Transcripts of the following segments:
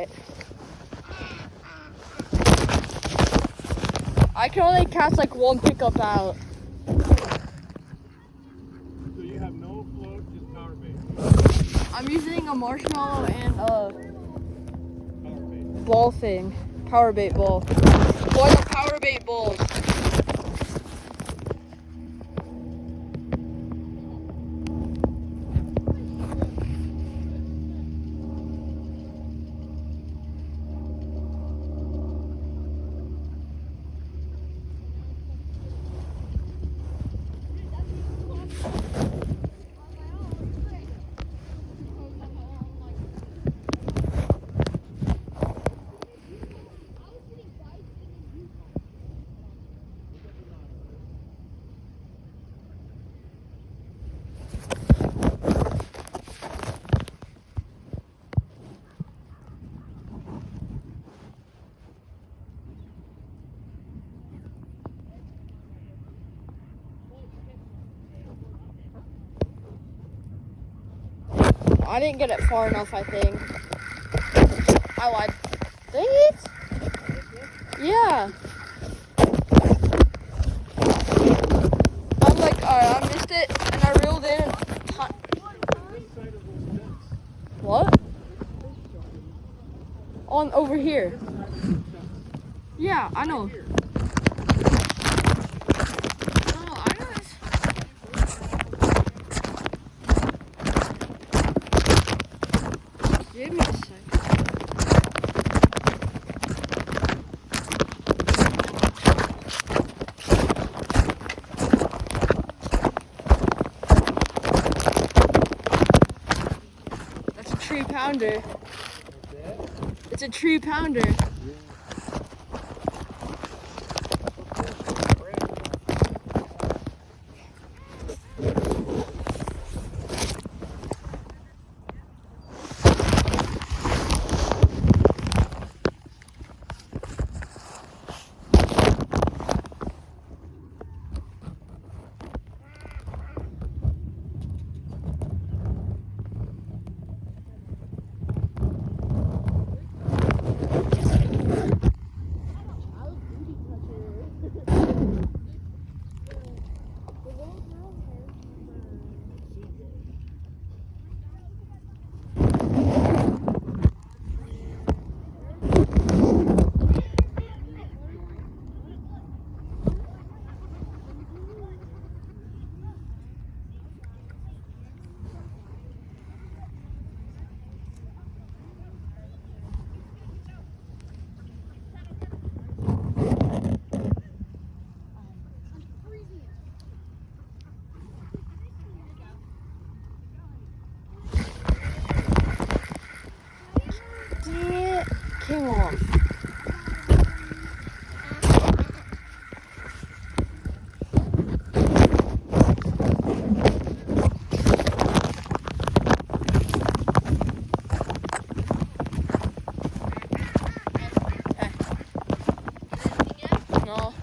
right. I can only cast like one pickup out. So you have no float, just power bait. I'm using a marshmallow and a Power bait. ball thing. Power bait ball. Or the power bait balls. I didn't get it far enough, I think. I lied. Dang it! Yeah. I'm like, alright, I missed it, and I reeled in. What? On over here. Yeah, I know. No, I know this. Give me a second. That's a 3-pounder. It's a 3-pounder. Came off. No.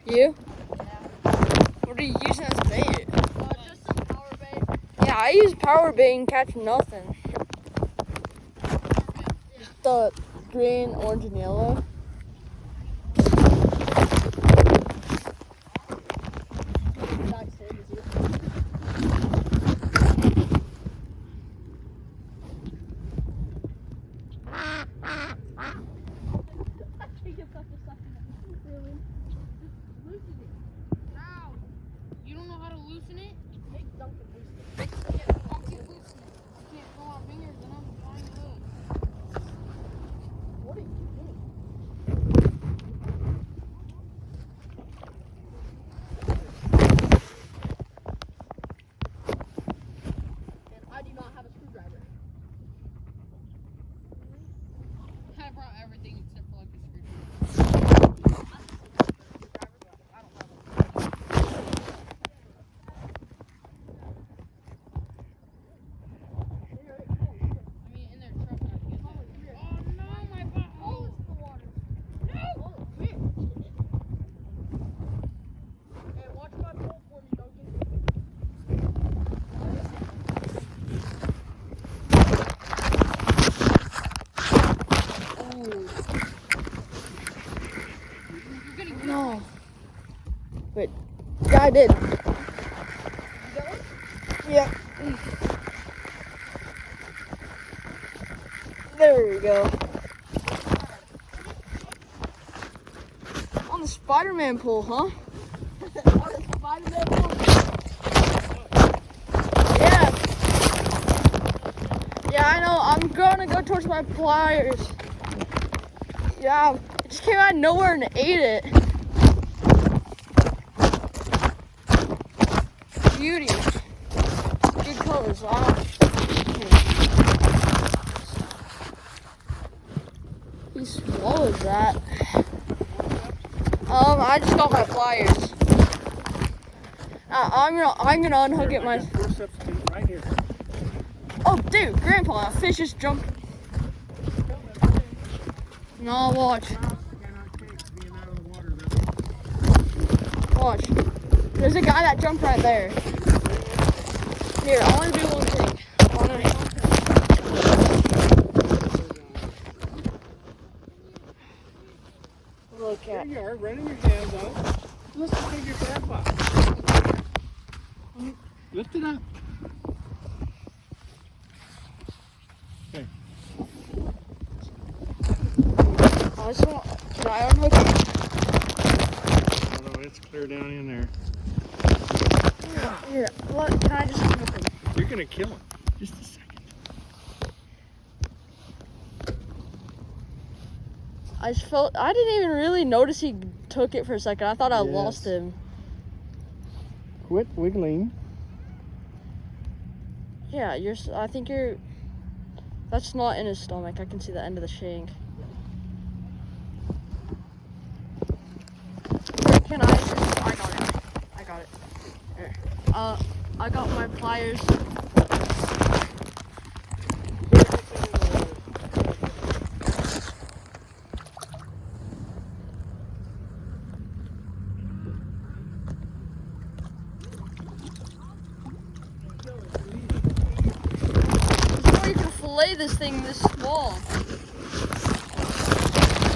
You? What are you using as bait? Just some power bait. Yeah, I use power bait and catch nothing. Just the green, orange, and yellow. You don't know how to loosen it? I did. Yeah. There we go. On the Spider-Man pool, huh? On the Spider-Man pool. Yeah. Yeah, I know. I'm gonna go towards my pliers. Yeah, it just came out of nowhere and ate it. Beauty. Good colors. He swallows that. I just got my pliers. I'm gonna unhook it myself. Forceps right here. Oh, dude, Grandpa, a fish just jumped. No, watch. Watch. There's a guy that jumped right there. Here, I want to do one thing. Look There at. you are, running your hands out. Listen to your grandpa. Lift it up. Okay. Can I unhook it? Oh no, it's clear down in there. Here, look, can I just unhook him? You're gonna kill him. Just a second. I didn't even really notice he took it for a second. I thought I Yes. lost him. Quit wiggling. Yeah, I think that's not in his stomach. I can see the end of the shank. Can I got it. I got it. Here. I got my pliers. Before you can fillet this thing this small.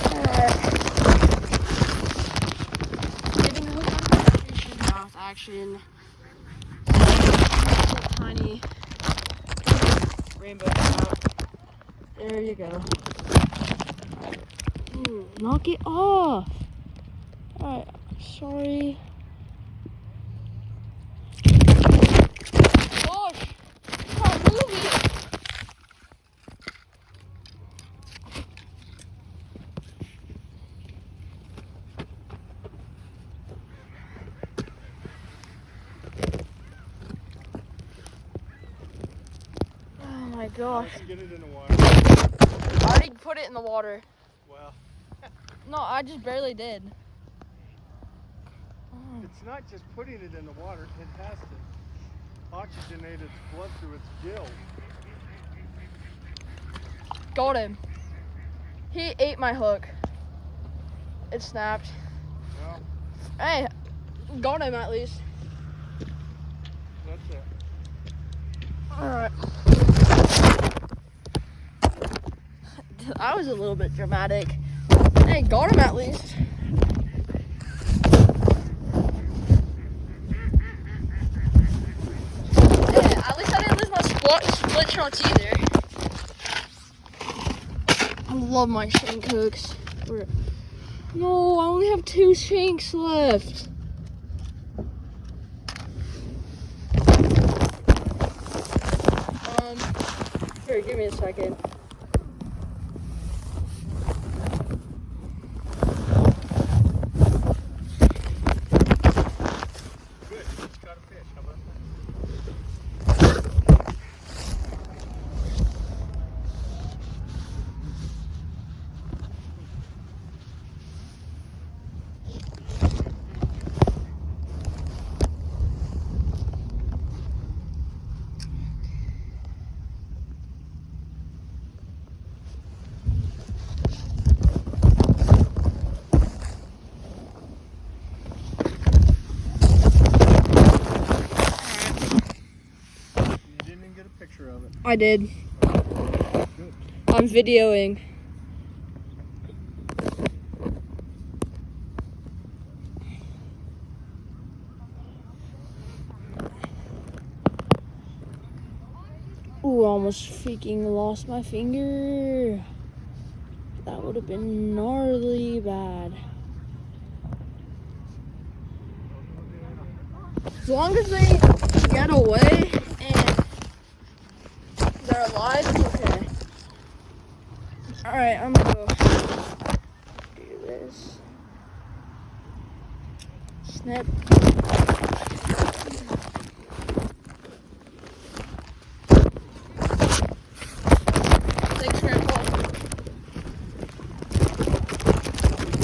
Alright. Getting hooked on the fish mouth action. Tiny rainbow trout. There you go. Knock it off. Alright, sorry. Gosh, it's not moving. Oh my gosh. Get it in the water. I already put it in the water. Well, No, I just barely did. it's not just putting it in the water. It has to oxygenate its blood through its gills. Got him. He ate my hook. It snapped. Well, Hey, got him at least. that's it. Alright. I was a little bit dramatic. Hey, got him at least. Hey, at least I didn't lose my split shots either. I love my shank hooks. No, I only have 2 shanks left. Here, give me a second. Good. It's got a fish. How about that? Picture of it. I did. Good. I'm videoing. Ooh, I almost freaking lost my finger. That would have been gnarly bad. As long as they get away and they're alive, it's okay. Alright, I'm gonna go do this. Snip. Thanks, Grandpa.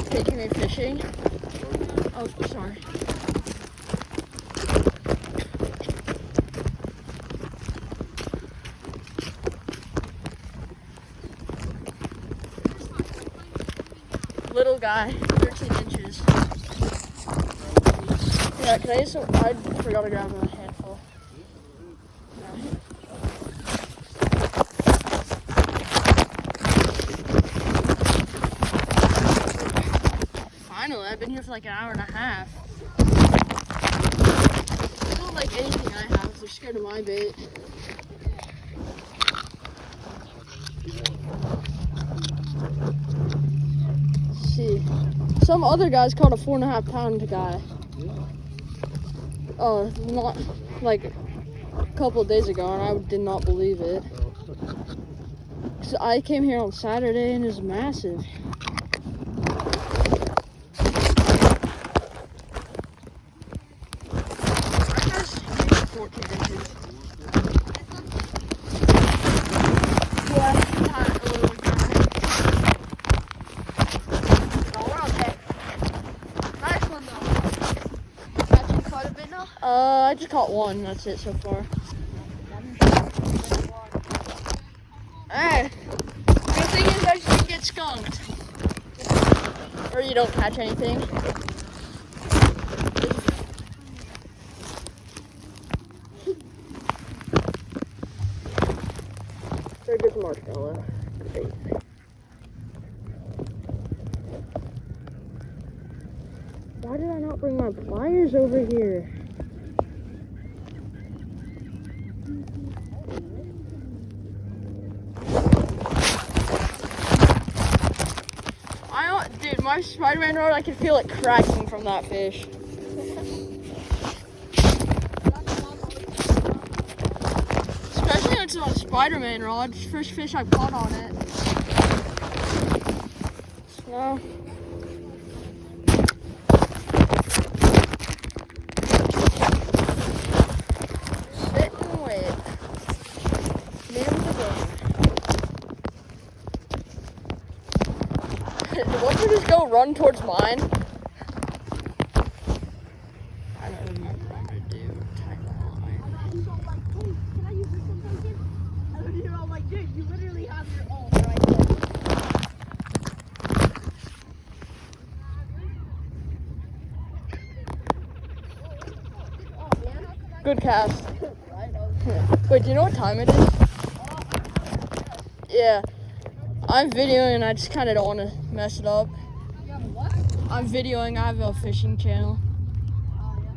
Taking me fishing. Oh, sorry. Little guy, 13 inches. Yeah, can I use some? I forgot to grab a handful. Finally, I've been here for like an hour and a half. They don't like anything I have. They're scared of my bait. Let's see. Some other guys caught a 4.5 pound guy. Oh, not like a couple of days ago, and I did not believe it. So I came here on Saturday and it was massive. Our guy's maybe 14 inches. Yeah, not a little guy. No, we're okay. Nice one though. Catching quite a bit now? I just caught one. That's it so far. Hey, good thing is I should get skunked. Or you don't catch anything. Very good marshmallow. Great. Why did I not bring my pliers over here? Dude, my Spider-Man rod, I can feel it cracking from that fish. Especially when it's on a Spider-Man rod. It's the first fish I've caught on it. So, sit and wait. Name of the game. Won't you just go run towards mine? I don't remember what to do. Type line. Can I use this sometime, kid? And then you're all like, dude, you literally have your own right there. Oh, man. Good cast. Wait, do you know what time it is? Yeah. I'm videoing and I just kind of don't want to mess it up. You have a what? I'm videoing. I have a fishing channel. Oh, yeah.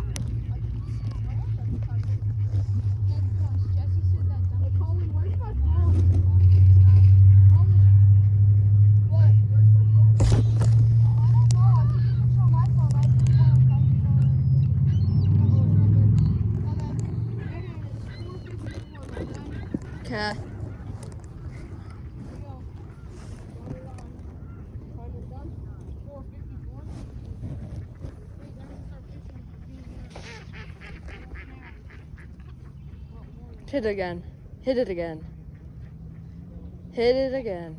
Jesse said that. Hey, Colin, where's my phone? Colin. What? Where's my phone? I don't know. I think it's on my phone. I didn't want to find your phone. Okay. Hit it again. Hit it again. Hit it again.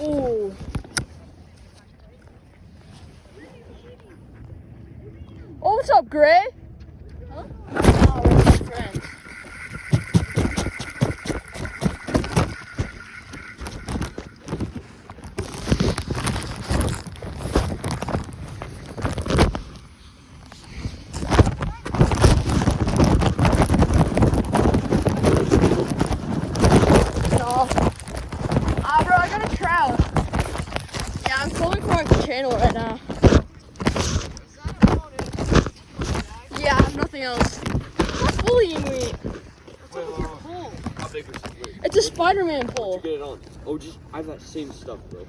Ooh. Oh, what's up, Gray? Huh? Oh, we're good friends. filming for our channel right now. Yeah, I have nothing else. Stop bullying me. How big is it? Wait, It's a Spider-Man where'd pole. you get it on? Oh, just I have that same stuff, bro.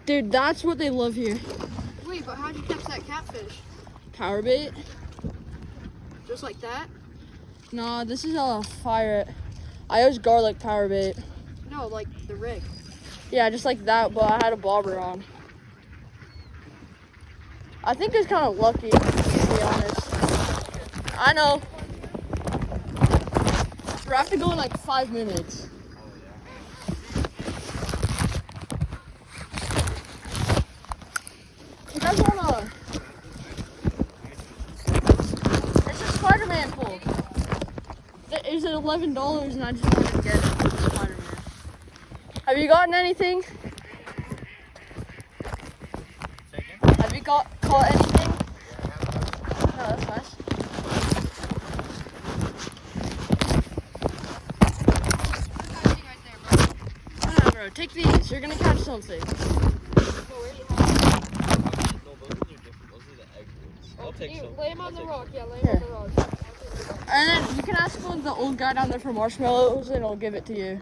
Dude, that's what they love here. Wait, but how'd you catch that catfish? Power bait? Just like that? Nah, this is a fire. I use garlic power bait. No, like the rig. Yeah, just like that, but I had a bobber on. I think it's kind of lucky, to be honest. I know. We have to go in like 5 minutes. You guys wanna? It's a Spider-Man pole. It's at $11 and I just wanted to get it for Spider-Man. Have you gotten anything? Have you caught anything? No, that's nice. Yeah, bro, take these. You're gonna catch something. No, those are different. Those are the egg ones. I'll take some. Lay him on the rock. Yeah, lay him Here. on the rock. And then you can ask for the old guy down there for marshmallows and he'll give it to you.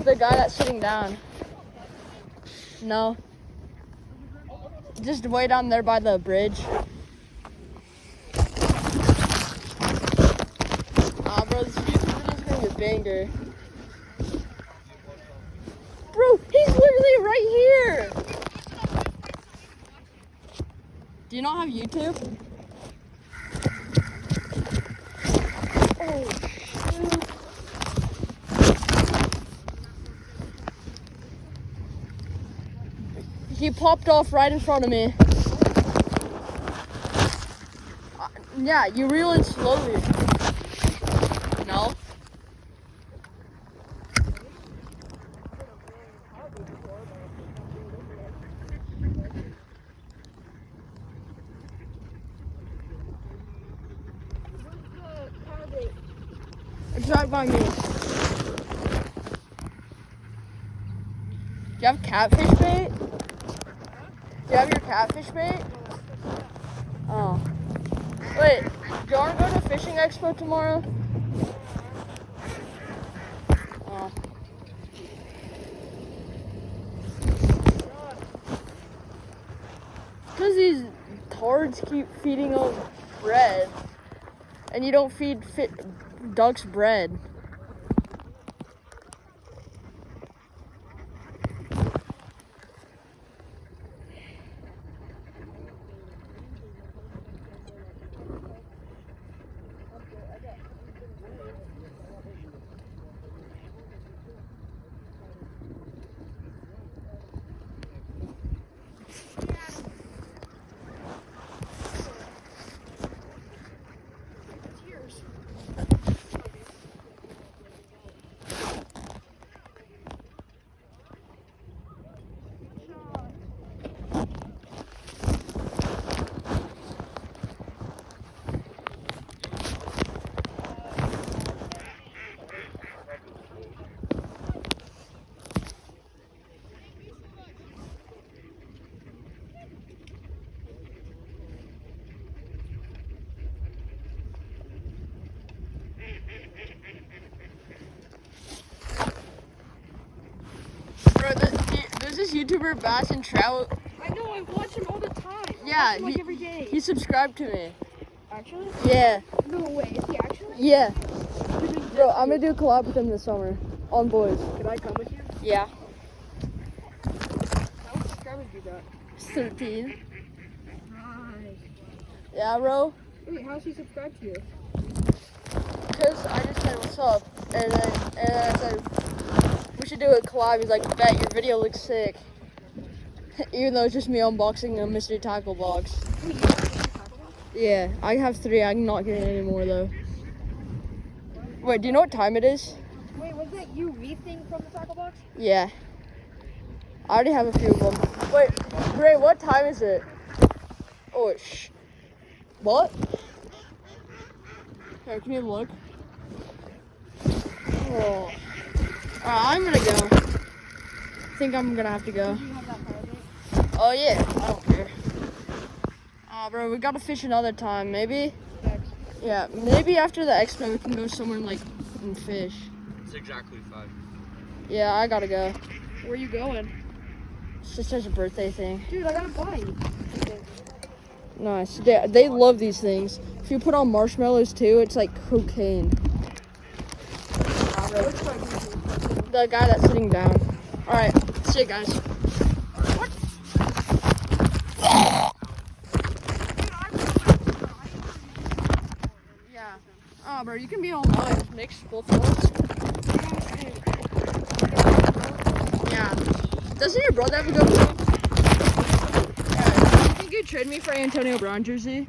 The guy that's sitting down. No. Just way down there by the bridge. Ah, bro, this YouTube video's gonna be a banger. Bro, he's literally right here. Do you not have YouTube? Oh, shoot. He popped off right in front of me. Yeah, you reel in slowly. No? It's right by me. Do you have catfish bait? Do you have your catfish bait? Oh. Wait, do you want to go to fishing expo tomorrow? Oh. Because these tards keep feeding them bread. And you don't feed ducks bread. Bro, there's this YouTuber, Bass and Trout. I know, I watch him all the time. Yeah, like every day. he subscribed to me. Actually? Yeah, No way. Is he actually? yeah. Bro, I'm gonna do a collab with him this summer on Boys. Can I come with you? Yeah. How many subscribers do you got? 13. Nice. Yeah, bro. Wait, how's he subscribed to you? Because I just said, what's up? And then I said, we should do a collab. He's like, bet your video looks sick. Even though it's just me unboxing a mystery tackle box. Wait, you got a tackle box? Yeah, I have 3. I'm not getting any more though. Wait, do you know what time it is? Wait, was that you reefing from the tackle box? Yeah. I already have a few of them. Wait, Ray, what time is it? Oh, what? Here, can you look? Oh. Alright, I'm gonna go. think I'm gonna have to go. Do you have that power bank? Oh yeah, I don't care. Bro, we gotta fish another time, maybe? Thanks. Yeah, maybe after the expo we can go somewhere like and fish. It's exactly 5. Yeah, I gotta go. Where are you going? Sister's birthday thing. Dude, I got a bite. Nice. They love these things. If you put on marshmallows too, it's like cocaine. Which one? The guy that's sitting down. All right, see you guys. What? Yeah. Oh, bro, you can be online. Mix both of us. Yeah. Doesn't your brother have a good one? Yeah. You think you'd trade me for Antonio Brown jersey?